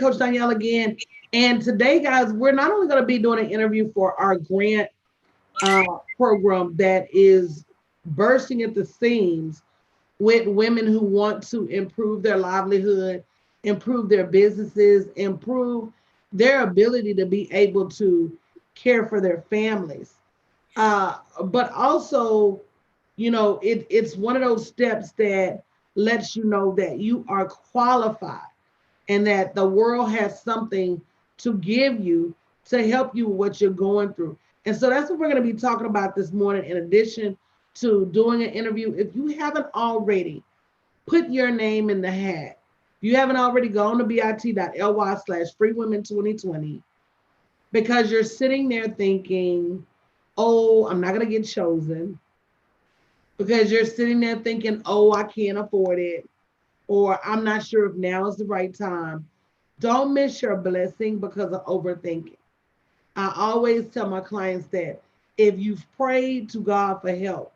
Coach Danielle again. And today, guys, we're not only going to be doing an interview for our grant program that is bursting at the seams with women who want to improve their livelihood, improve their businesses, improve their ability to be able to care for their families. But also, it's one of those steps that lets you know that you are qualified and that the world has something to give you to help you with what you're going through. And so that's what we're going to be talking about this morning, in addition to doing an interview. If you haven't already put your name in the hat, if you haven't already gone to bit.ly/freewomen2020, because you're sitting there thinking, oh, I'm not going to get chosen, because you're sitting there thinking, oh, I can't afford it, or I'm not sure if now is the right time. Don't miss your blessing because of overthinking. I always tell my clients that if you've prayed to God for help,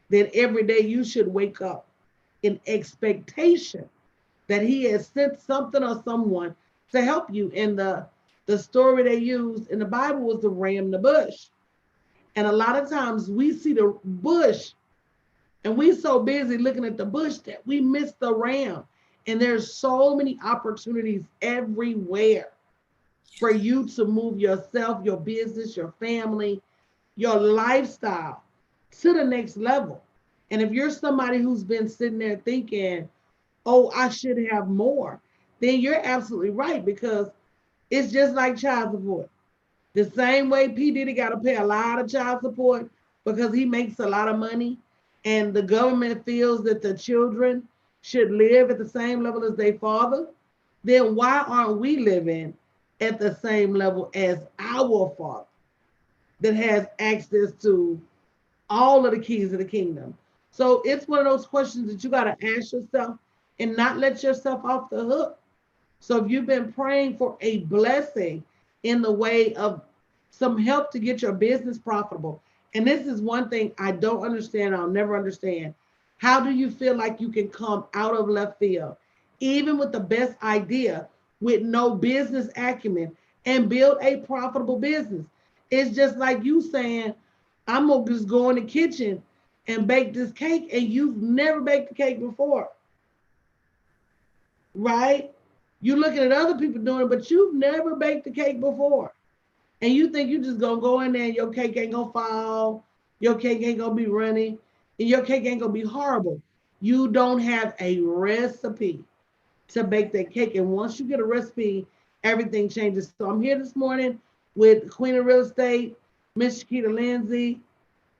then every day you should wake up in expectation that He has sent something or someone to help you. And the story they used in the Bible was the ram in the bush. And a lot of times we see the bush and we so busy looking at the bush that we miss the ram. And there's so many opportunities everywhere for you to move yourself, your business, your family, your lifestyle to the next level. And if you're somebody who's been sitting there thinking, oh, I should have more, then you're absolutely right, because it's just like child support. The same way P. Diddy got to pay a lot of child support because he makes a lot of money, and the government feels that the children should live at the same level as their father, then why aren't we living at the same level as our father that has access to all of the keys of the kingdom? So it's one of those questions that you got to ask yourself and not let yourself off the hook. So if you've been praying for a blessing in the way of some help to get your business profitable, and this is one thing I don't understand, I'll never understand. How do you feel like you can come out of left field, even with the best idea, with no business acumen, and build a profitable business? It's just like you saying, I'm going to just go in the kitchen and bake this cake, and you've never baked a cake before, right? You're looking at other people doing it, but you've never baked a cake before. And you think you just gonna go in there and your cake ain't gonna fall, your cake ain't gonna be runny, and your cake ain't gonna be horrible. You don't have a recipe to bake that cake. And once you get a recipe, everything changes. So I'm here this morning with Queen of Real Estate, Miss Shakita Lindsay,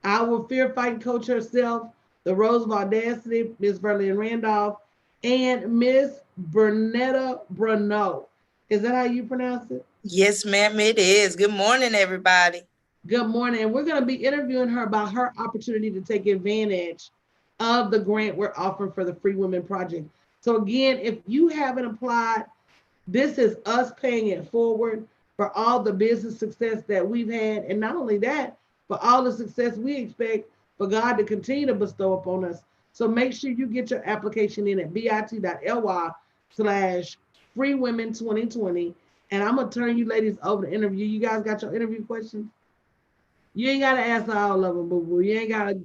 our fear fighting coach herself, the Rose of Audacity, Miss Verlin Randolph, and Miss Bernetta Bruno. Is that how you pronounce it? Yes, ma'am, it is. Good morning, everybody. Good morning. And we're going to be interviewing her about her opportunity to take advantage of the grant we're offering for the Free Women Project. So, again, if you haven't applied, this is us paying it forward for all the business success that we've had. And not only that, but all the success we expect for God to continue to bestow upon us. So make sure you get your application in at bit.ly/freewomen2020. And I'm going to turn you ladies over to interview. You guys got your interview questions? You ain't got to answer all of them, boo boo. You ain't got to.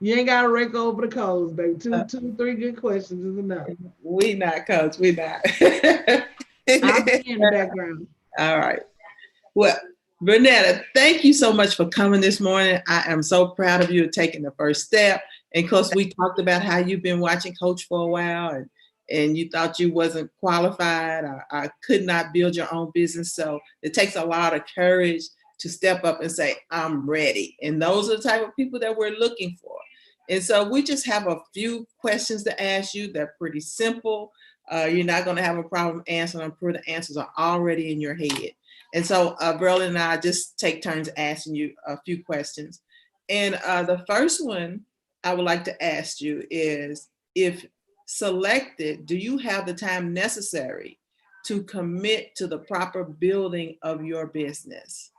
You ain't got to rake over the coals, baby. Two, three good questions is enough. We not, coach. We not. I'll be in the background. All right. Well, Bernetta, thank you so much for coming this morning. I am so proud of you taking the first step. And of course, we talked about how you've been watching Coach for a while, and you thought you wasn't qualified or could not build your own business. So it takes a lot of courage to step up and say, I'm ready. And those are the type of people that we're looking for. And so we just have a few questions to ask you. They're pretty simple. You're not going to have a problem answering them. The answers are already in your head. And so Berlin and I just take turns asking you a few questions. And the first one I would like to ask you is, if selected, do you have the time necessary to commit to the proper building of your business?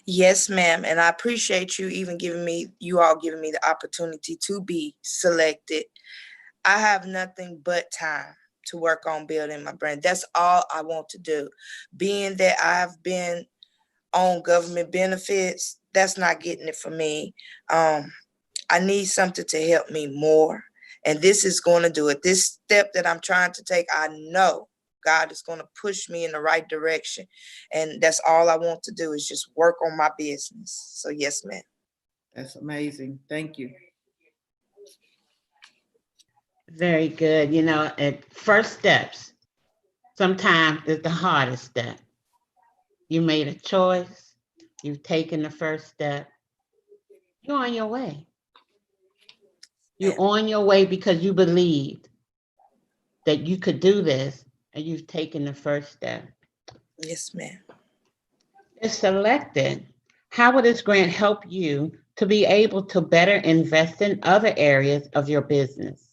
Yes, ma'am. And I appreciate you all giving me the opportunity to be selected. I have nothing but time to work on building my brand. That's all I want to do. Being that I've been on government benefits, that's not getting it for me. I need something to help me more. And this is going to do it. This step that I'm trying to take, I know God is going to push me in the right direction. And that's all I want to do is just work on my business. So yes, ma'am. That's amazing. Thank you. Very good. You know, at first steps, sometimes is the hardest step. You made a choice. You've taken the first step. You're on your way. You're on your way because you believed that you could do this and you've taken the first step. Yes, ma'am. If selected, how will this grant help you to be able to better invest in other areas of your business?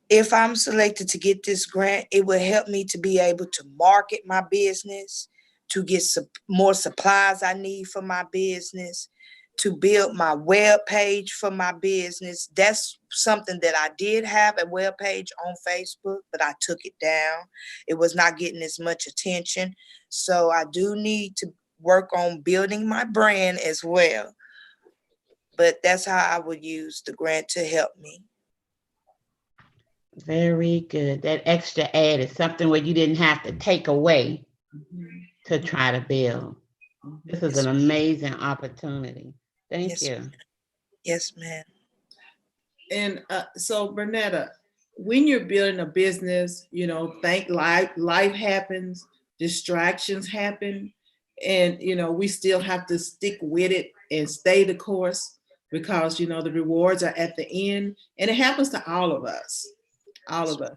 If I'm selected to get this grant, it will help me to be able to market my business, to get more supplies I need for my business, to build my web page for my business. That's something that I did have, a web page on Facebook, but I took it down. It was not getting as much attention. So I do need to work on building my brand as well. But that's how I would use the grant to help me. Very good. That extra add is something where you didn't have to take away to try to build. This is an amazing opportunity. Thank you. Yes, ma'am. And so Bernetta, when you're building a business, you know, life happens, distractions happen, and you know, we still have to stick with it and stay the course because you know the rewards are at the end, and it happens to all of us,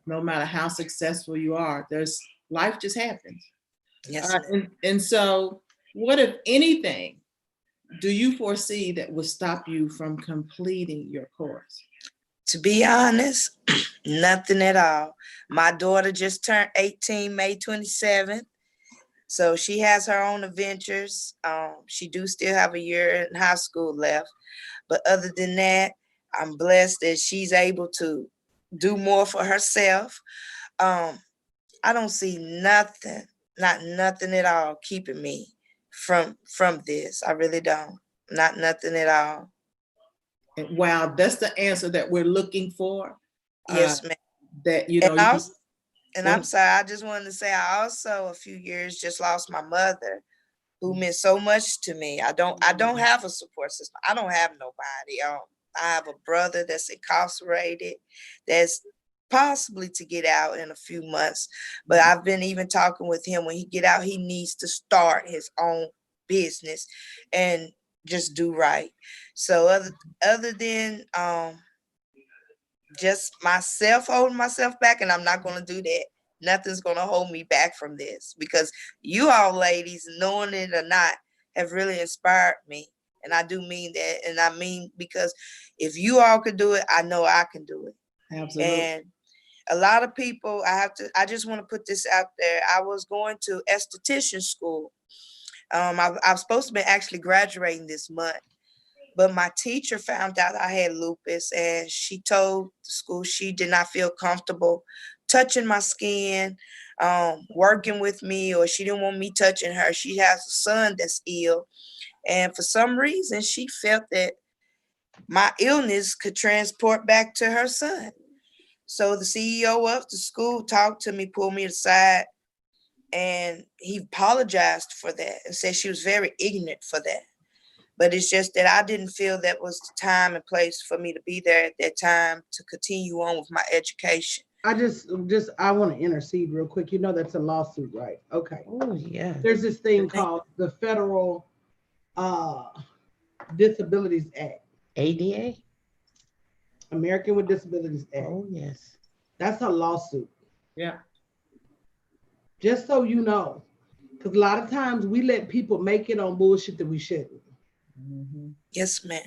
no matter how successful you are. There's life just happens. Yes. And so, what if anything do you foresee that will stop you from completing your course? To be honest, nothing at all. My daughter just turned 18, May 27th. So she has her own adventures. She do still have a year in high school left. But other than that, I'm blessed that she's able to do more for herself. I don't see nothing, not nothing at all keeping me from this. I really don't. Not nothing at all. And wow, that's the answer that we're looking for. Yes, ma'am. That you know. And I'm sorry, I just wanted to say I also a few years just lost my mother, who meant so much to me. I don't have a support system. I don't have nobody. I have a brother that's incarcerated, that's possibly to get out in a few months. But I've been even talking with him. When he get out, he needs to start his own business and just do right. So other than just myself holding myself back, and I'm not going to do that. Nothing's going to hold me back from this, because you all ladies, knowing it or not, have really inspired me. And I do mean that. And I mean, because if you all could do it, I know I can do it. Absolutely. And a lot of people, I just want to put this out there. I was going to esthetician school. I'm supposed to be actually graduating this month. But my teacher found out I had lupus, and she told the school she did not feel comfortable touching my skin, working with me, or she didn't want me touching her. She has a son that's ill. And for some reason, she felt that my illness could transport back to her son. So the CEO of the school talked to me, pulled me aside, and he apologized for that and said she was very ignorant for that. But it's just that I didn't feel that was the time and place for me to be there at that time to continue on with my education. I want to intercede real quick. You know, that's a lawsuit, right? Okay. Oh, yeah. There's this thing called the Federal Disabilities Act. ADA? American with Disabilities Act. Oh, yes. That's a lawsuit. Yeah. Just so you know, because a lot of times we let people make it on bullshit that we shouldn't. Mm-hmm. Yes, ma'am.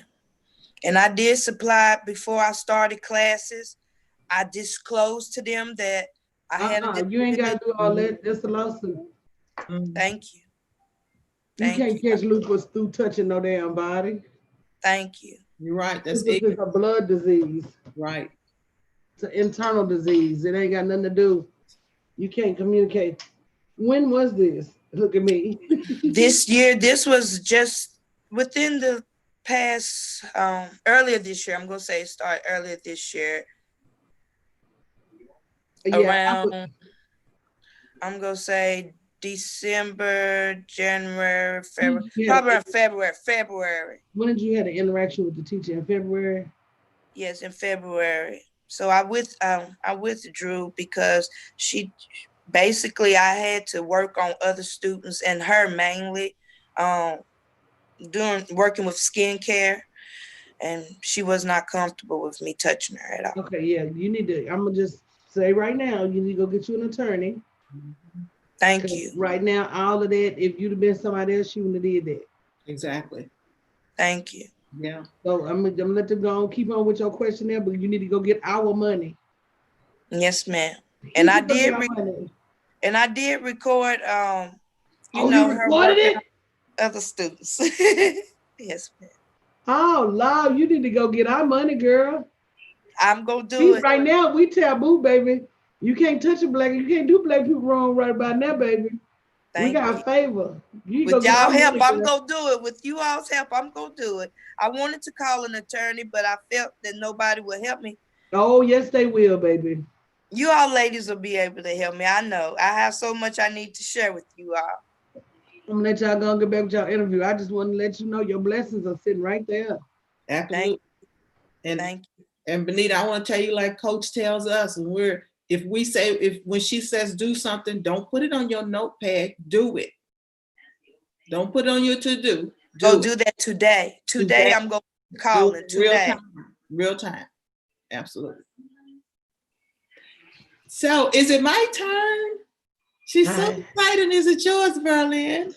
And I did supply before I started classes. I disclosed to them that I had a You ain't got to do all that. That's a lawsuit. Mm-hmm. Thank you. You can't catch lupus through touching no damn body. Thank you. You're right. That's Lupus is a blood disease. Right. It's an internal disease. It ain't got nothing to do. You can't communicate. When was this? Look at me. This year, this was just within the past, earlier this year. I'm gonna say it started earlier this year. Yeah. Around, I'm gonna say December, January, February, probably around February. When did you have an interaction with the teacher in February? Yes, in February. So I withdrew because she basically I had to work on other students and her mainly, um, working with skincare, and she was not comfortable with me touching her at all. Okay, yeah. You need to. I'm gonna just say right now, you need to go get you an attorney. Thank 'Cause you. right now, all of that, if you'd have been somebody else, you wouldn't have did that. Exactly. Thank you. Yeah. So I'm gonna let them go on, keep on with your questionnaire, but you need to go get our money. Yes, ma'am. You And I need to go get did our money. and I did record Oh, you her recorded working it? on other students. Yes, ma'am. Oh, Lord, you need to go get our money, girl. I'm gonna do We it. right now we taboo, baby. You can't touch a black. You can't do black people wrong right about now, baby. We Thank got you. a favor. You go With get our y'all help, money, I'm girl. gonna do it. With you all's help, I'm gonna do it. I wanted to call an attorney, but I felt that nobody would help me. Oh, yes, they will, baby. You all ladies will be able to help me. I know. I have so much I need to share with you all. I'm gonna let y'all go and get back with y'all interview. I just want to let you know your blessings are sitting right there. Absolutely. And Thank you. and Benita, I want to tell you, like Coach tells us, and when she says do something, don't put it on your notepad. Do it. Don't put it on your to-do. Go Do it. do that today. Today, I'm going to call Do it it real today. time. Real time. Absolutely. So is it my turn? She's so Hi. excited. Is it yours, Berlin?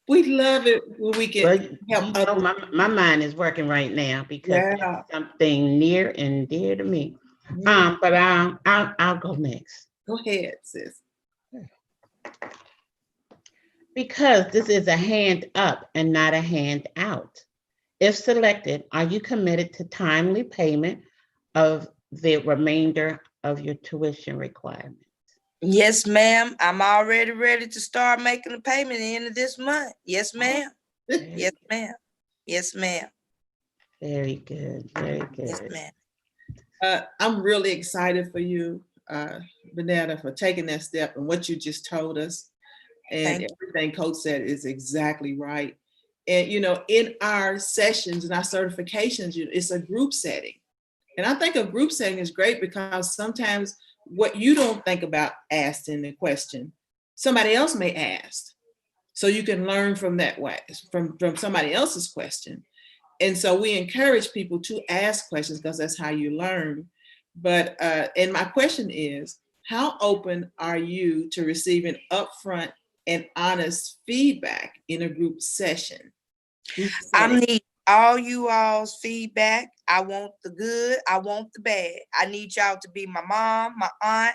We love it when we Well, can help you know, others. my mind is working right now because Yeah. it's something near and dear to me. Yeah. But I'll go next Go ahead, sis. because this is a hand up and not a hand out. If selected, are you committed to timely payment of the remainder of your tuition requirement? Yes, ma'am. I'm already ready to start making the payment at the end of this month. Yes, ma'am. Yes, ma'am. Yes, ma'am. Very good. Very Yes, good. ma'am. I'm really excited for you, Vanetta, for taking that step and what you just told us. And Thank everything Coach said is exactly right. And, in our sessions and our certifications, it's a group setting. And I think a group setting is great because sometimes what you don't think about asking the question, somebody else may ask. So you can learn from that way, from somebody else's question. And so we encourage people to ask questions because that's how you learn. But and my question is, how open are you to receiving upfront and honest feedback in a group session? I need all you all's feedback. I want the good. I want the bad. I need y'all to be my mom, my aunt,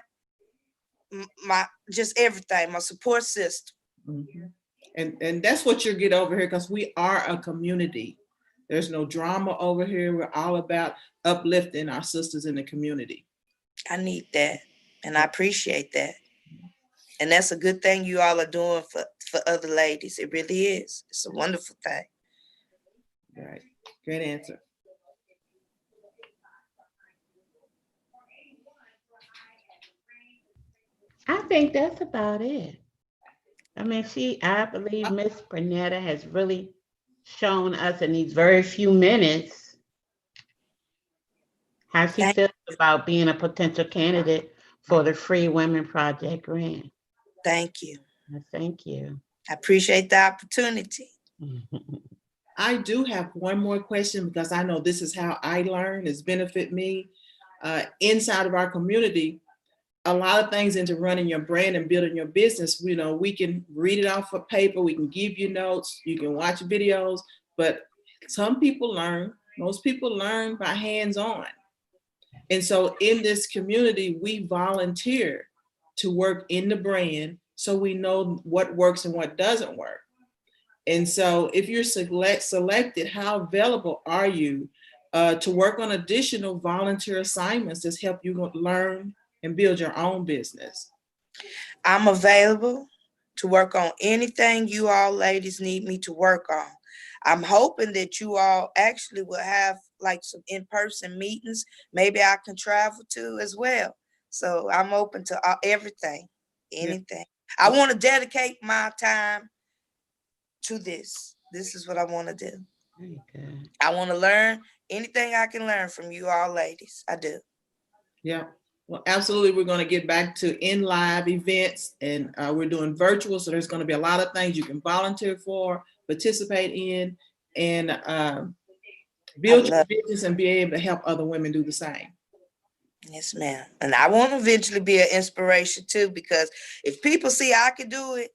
my just everything, my support system. Mm-hmm. And that's what you get over here because we are a community. There's no drama over here. We're all about uplifting our sisters in the community. I need that, and I appreciate that. And that's a good thing you all are doing for other ladies. It really is. It's a wonderful thing. All right. Great answer. I think that's about it. I mean, I believe Miss Bernetta has really shown us in these very few minutes how she Thank, feels about being a potential candidate for the Free Women Project grant. thank you. Thank you. I appreciate the opportunity. I do have one more question because I know this is how I learn, it's benefit me. Inside of our community, a lot of things into running your brand and building your business, we can read it off of paper, we can give you notes, you can watch videos, but most people learn by hands-on. And so in this community, we volunteer to work in the brand so we know what works and what doesn't work. And so if you're selected, how available are you to work on additional volunteer assignments to help you learn and build your own business. I'm available to work on anything you all ladies need me to work on. I'm hoping that you all actually will have like some in-person meetings. Maybe I can travel to as well. So I'm open to everything, anything. I want to dedicate my time to this. This is what I want to do. Very good. I want to learn anything I can learn from you all ladies. I do. Yeah. Well, absolutely. We're going to get back to in live events, and we're doing virtual. So there's going to be a lot of things you can volunteer for, participate in, and build your business and be able to help other women do the same. Yes, ma'am. And I want to eventually be an inspiration too, because if people see I can do it,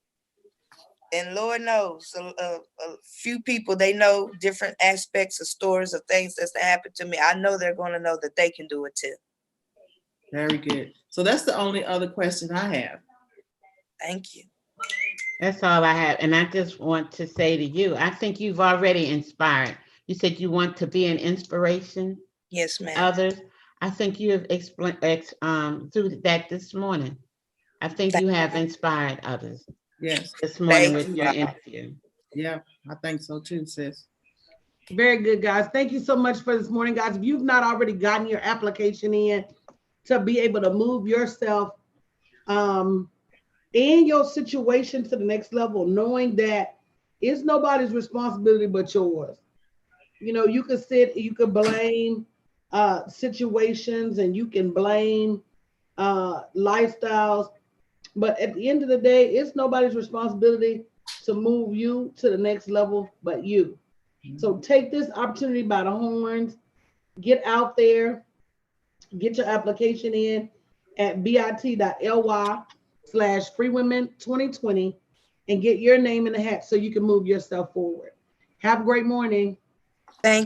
and Lord knows a few people, they know different aspects of stories of things that's happened to me. I know they're going to know that they can do it too. Very good. So that's the only other question I have. Thank you. That's all I have. And I just want to say to you, I think you've already inspired. You said you want to be an inspiration Yes, to ma'am. others. I think you have explained through that this morning. I think you have inspired others. Yes. This morning Thank with you your all. interview. Yeah, I think so too, sis. Very good, guys. Thank you so much for this morning, guys. If you've not already gotten your application in to be able to move yourself in your situation to the next level, knowing that it's nobody's responsibility but yours. You know, you could blame situations, and you can blame lifestyles, but at the end of the day, it's nobody's responsibility to move you to the next level but you. So take this opportunity by the horns, get out there, get your application in at bit.ly/freewomen2020 and get your name in the hat so you can move yourself forward. Have a great morning. Thank you.